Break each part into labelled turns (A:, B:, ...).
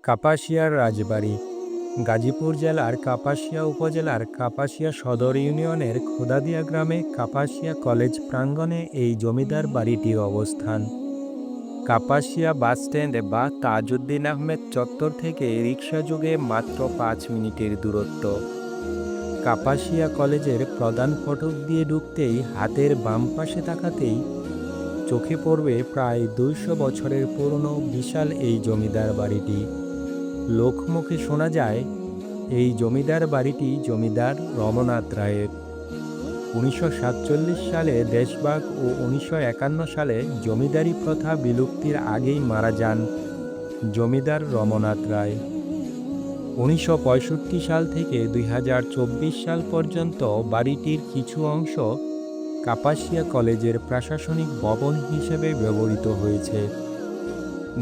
A: কাপাসিয়ার রাজবাড়ি গাজীপুর জেলার কাপাসিয়া উপজেলার কাপাসিয়া সদর ইউনিয়নের খোদাদিয়া গ্রামে কাপাসিয়া কলেজ প্রাঙ্গণে এই জমিদার বাড়িটির অবস্থান। কাপাসিয়া বাসস্ট্যান্ড বা তাজউদ্দিন আহমেদ চত্বর থেকে রিকশাযোগে মাত্র 5 মিনিটের দূরত্ব। কাপাসিয়া কলেজের প্রধান ফটক দিয়ে ঢুকতেই হাতের বাম পাশে তাকাতেই চোখে পড়বে প্রায় 200 বছরের পুরনো বিশাল এই জমিদার বাড়িটি। লোকমুখে শোনা যায় এই জমিদার বাড়িটি জমিদার রমনাথ রায়ের। 1947 সালে দেশভাগ ও 1951 সালে জমিদারি প্রথা বিলুপ্তির আগেই মারা যান জমিদার রমনাথ রায়। 1965 সাল থেকে 2024 সাল পর্যন্ত বাড়িটির কিছু অংশ কাপাসিয়া কলেজের প্রশাসনিক ভবন হিসেবে ব্যবহৃত হয়েছে।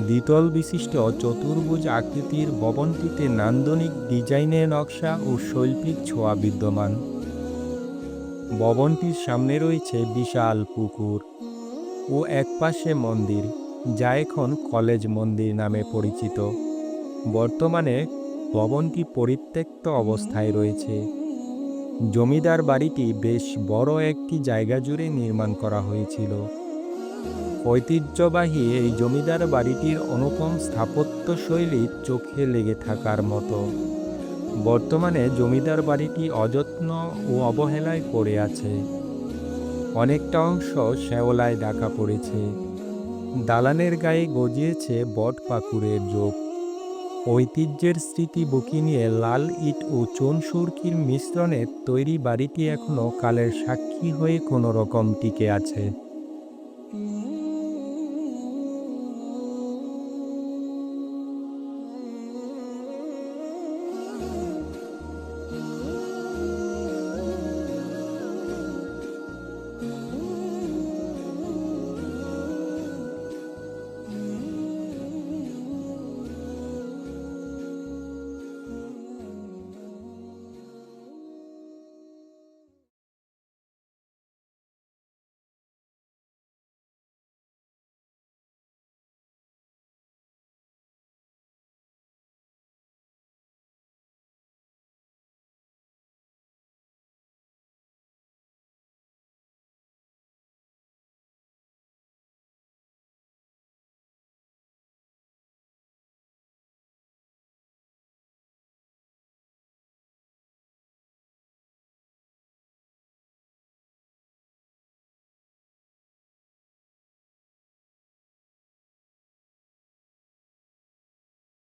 A: দ্বিতল বিশিষ্ট চতুর্ভুজ আকৃতির ভবনটিতে নান্দনিক ডিজাইনের নকশা ও শৈল্পিক ছোঁয়া বিদ্যমান। ভবনটির সামনে রয়েছে বিশাল পুকুর ও একপাশে মন্দির, যা এখন কলেজ মন্দির নামে পরিচিত। বর্তমানে ভবনটি পরিত্যক্ত অবস্থায় রয়েছে। জমিদার বাড়িটি বেশ বড় একটি জায়গা জুড়ে নির্মাণ করা হয়েছিল। ঐতিহ্যবাহী এই জমিদার বাড়িটির অনুপম স্থাপত্যশৈলী চোখে লেগে থাকার মতো। বর্তমানে জমিদার বাড়িটি অযত্ন ও অবহেলায় পড়ে আছে। অনেকটা অংশ শ্যাওলায় ঢাকা পড়েছে। দালানের গায়ে গজিয়েছে বট পাকুড়ের ঝোপ। ঐতিহ্যের স্মৃতি বুকি নিয়ে লাল ইট ও চুন সুরকির মিশ্রণে তৈরি বাড়িটি এখনও কালের সাক্ষী হয়ে কোনো রকম টিকে আছে।